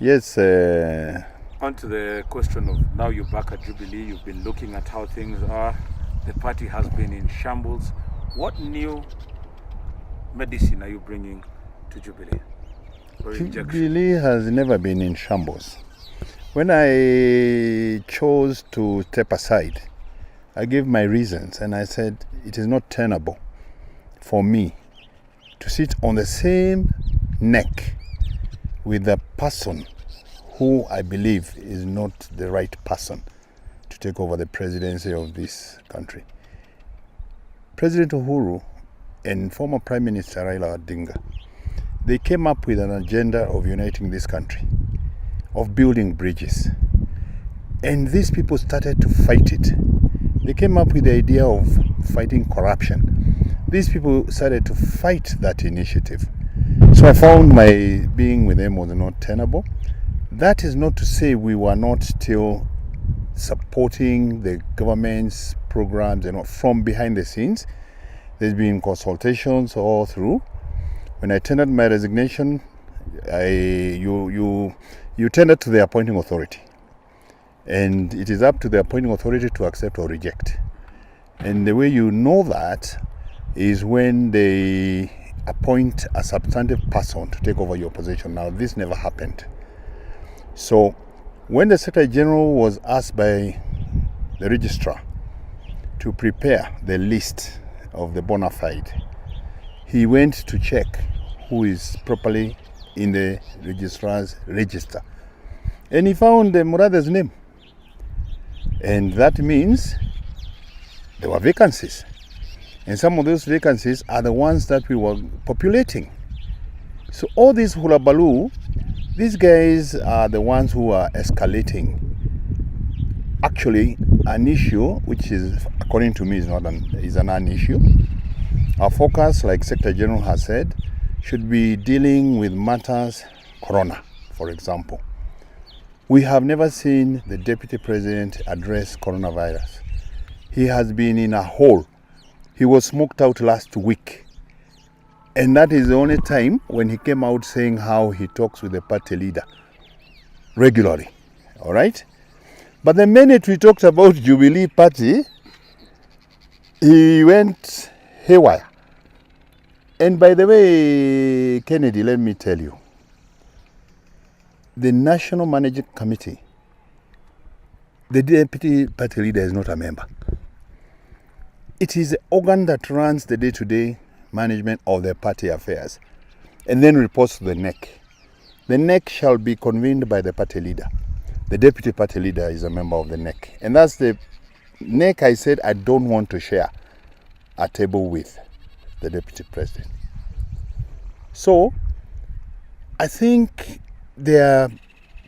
Yes. On to the question of now you're back at Jubilee, you've been looking at how things are. The party has been in shambles. What new medicine are you bringing to Jubilee? Jubilee has never been in shambles. When I chose to step aside, I gave my reasons and I said it is not tenable for me to sit on the same neck with a person who I believe is not the right person to take over the presidency of this country. President Uhuru and former Prime Minister Raila Odinga, they came up with an agenda of uniting this country, of building bridges. And these people started to fight it. They came up with the idea of fighting corruption. These people started to fight that initiative. So I found my being with them was not tenable. That is not to say we were not still supporting the government's programs and from behind the scenes. There's been consultations all through. When I tendered my resignation, you tendered to the appointing authority. And it is up to the appointing authority to accept or reject. And the way you know that is when they appoint a substantive person to take over your position. Now, this never happened. So, when the Secretary General was asked by the registrar to prepare the list of the bona fide, he went to check who is properly in the registrar's register. And he found Murathe's name. And that means there were vacancies. And some of those vacancies are the ones that we were populating. So all this hulabaloo, these guys are the ones who are escalating. Actually, an issue which is, according to me, is a non-issue. Our focus, like Secretary General has said, should be dealing with matters, corona, for example. We have never seen the Deputy President address coronavirus. He has been in a hole. He was smoked out last week. And that is the only time when he came out saying how he talks with the party leader regularly. All right? But the minute we talked about Jubilee Party, he went haywire. And by the way, Kennedy, let me tell you, the National Managing Committee, the deputy party leader is not a member. It is the organ that runs the day-to-day management of the party affairs and then reports to the NEC. The NEC shall be convened by the party leader. The deputy party leader is a member of the NEC. And that's the NEC I said I don't want to share a table with the deputy president. So, I think they are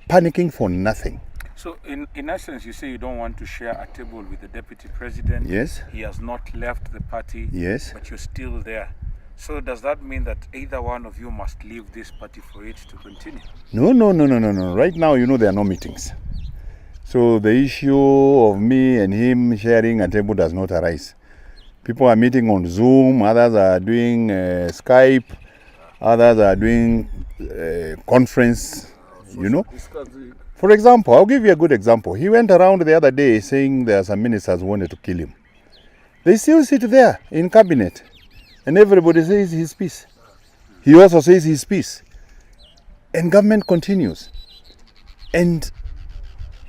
panicking for nothing. So, in essence, you say you don't want to share a table with the deputy president. Yes. He has not left the party. Yes. But you're still there. So, does that mean that either one of you must leave this party for it to continue? No. Right now, there are no meetings. So, the issue of me and him sharing a table does not arise. People are meeting on Zoom, others are doing Skype, others are doing conference, For example, I'll give you a good example. He went around the other day saying there are some ministers who wanted to kill him. They still sit there in cabinet and everybody says his piece. He also says his piece. And government continues. And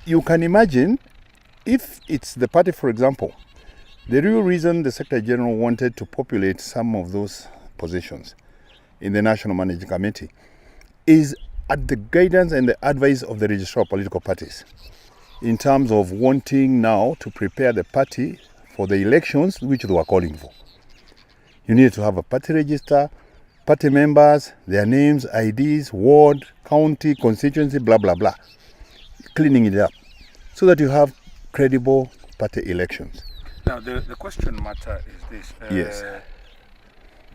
you can imagine if it's the party, for example, the real reason the Secretary General wanted to populate some of those positions in the National Managing Committee is at the guidance and the advice of the registrar of political parties in terms of wanting now to prepare the party for the elections which they were calling for. You need to have a party register, party members, their names, IDs, ward, county, constituency, blah, blah, blah. Cleaning it up so that you have credible party elections. Now, the question matter is this. Yes.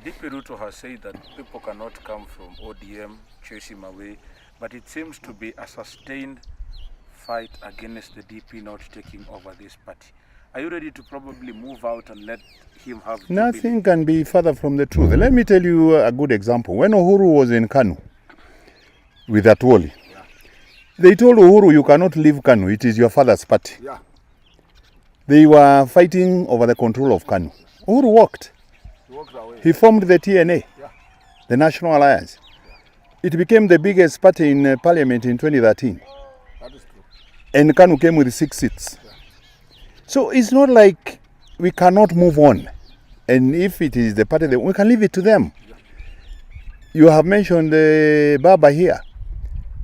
DP Ruto has said that people cannot come from ODM, chase him away, but it seems to be a sustained fight against the DP not taking over this party. Are you ready to probably move out and let him have... Nothing can be further from the truth. Let me tell you a good example. When Uhuru was in Kanu with Atwoli, They told Uhuru, you cannot leave Kanu. It is your father's party. Yeah. They were fighting over the control of Kanu. Uhuru walked. He walked away. He formed the TNA, Yeah. the National Alliance. It became the biggest party in parliament in 2013. That is true. And Kanu came with 6 seats. Yeah. So it's not like we cannot move on. And if it is the party, we can leave it to them. Yeah. You have mentioned Baba here.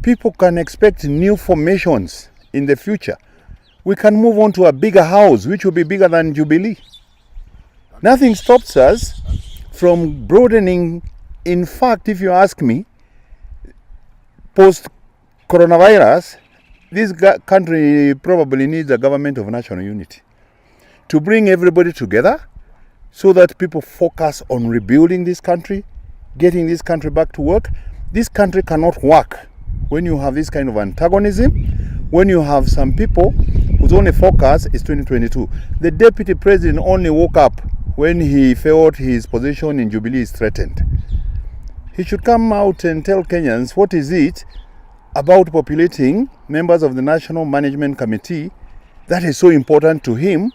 People can expect new formations in the future. We can move on to a bigger house, which will be bigger than Jubilee. Nothing stops us from broadening. In fact, if you ask me, post-coronavirus, this country probably needs a government of national unity to bring everybody together so that people focus on rebuilding this country, getting this country back to work. This country cannot work when you have this kind of antagonism, when you have some people whose only focus is 2022. The deputy president only woke up when he felt his position in Jubilee is threatened. He should come out and tell Kenyans what is it about populating members of the National Management Committee that is so important to him,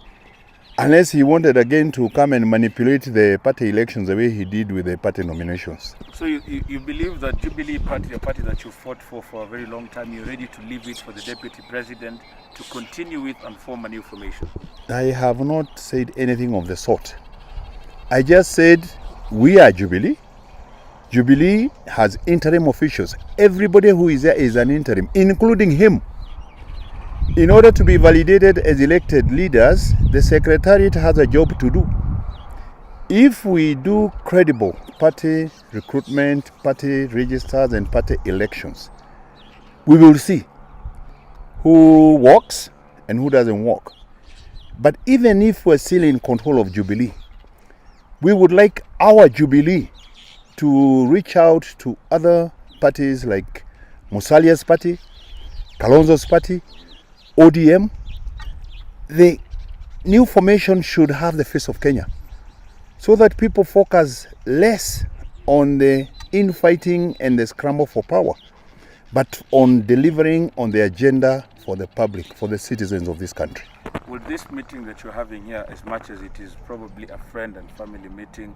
unless he wanted again to come and manipulate the party elections the way he did with the party nominations. So you believe that Jubilee Party, a party that you fought for a very long time, you're ready to leave it for the deputy president to continue with and form a new formation? I have not said anything of the sort. I just said we are Jubilee. Jubilee has interim officials. Everybody who is there is an interim, including him. In order to be validated as elected leaders, the Secretariat has a job to do. If we do credible party recruitment, party registers, and party elections, we will see who works and who doesn't work. But even if we're still in control of Jubilee, we would like our Jubilee to reach out to other parties like Musalia's party, Kalonzo's party, ODM. The new formation should have the face of Kenya so that people focus less on the infighting and the scramble for power, but on delivering on the agenda for the public, for the citizens of this country. Will this meeting that you're having here, as much as it is probably a friend and family meeting,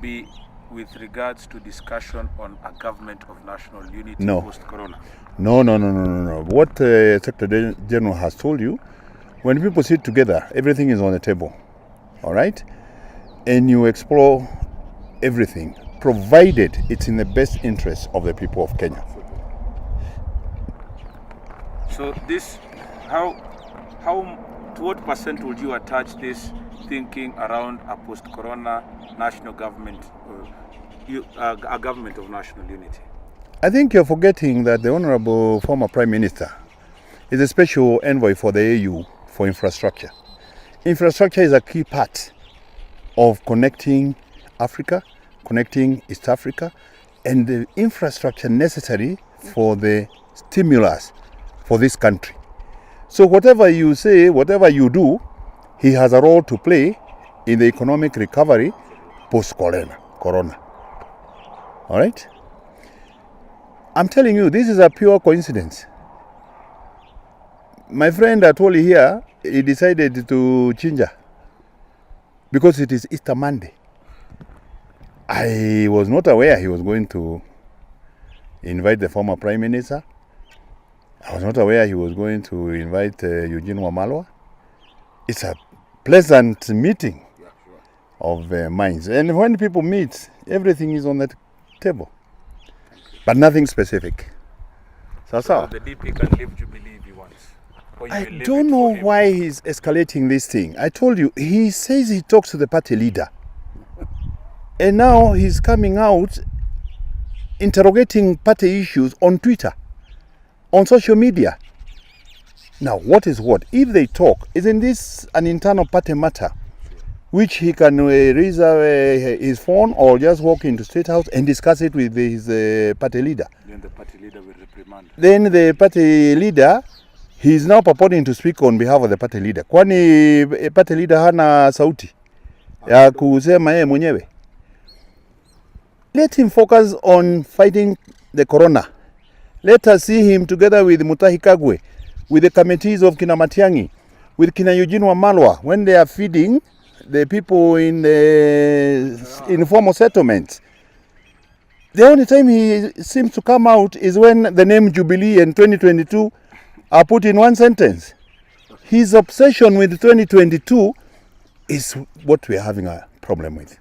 be with regards to discussion on a government of national unity post-corona? No. What Secretary General has told you, when people sit together, everything is on the table, all right? And you explore everything, provided it's in the best interest of the people of Kenya. So this, to what percent would you attach this thinking around a post-corona national government, a government of national unity? I think you're forgetting that the Honorable former Prime Minister is a special envoy for the AU for infrastructure. Infrastructure is a key part of connecting Africa, connecting East Africa, and the infrastructure necessary for the stimulus for this country. So whatever you say, whatever you do, he has a role to play in the economic recovery post-corona. All right? I'm telling you, this is a pure coincidence. My friend Atwoli here, he decided to Chinja because it is Easter Monday. I was not aware he was going to invite the former Prime Minister. I was not aware he was going to invite Eugene Wamalwa. It's a pleasant meeting of minds. And when people meet, everything is on the table. But nothing specific. So the DP can leave Jubilee if he wants. I don't know why he's escalating this thing. I told you, he says he talks to the party leader. And now he's coming out interrogating party issues on Twitter, on social media. Now, what is what? If they talk, isn't this an internal party matter which he can reserve his phone or just walk into State House and discuss it with his party leader? Then the party leader will reprimand. Then the party leader, he is now purporting to speak on behalf of the party leader. Kwani party leader hana sauti ya kusema yeye mwenyewe? Let him focus on fighting the corona Let us see him together with Mutahi Kagwe, with the committees of Kina Matiang'i, with Kina Eugene Wamalwa, when they are feeding the people in the informal settlements. The only time he seems to come out is when the name Jubilee and 2022 are put in one sentence. His obsession with 2022 is what we are having a problem with.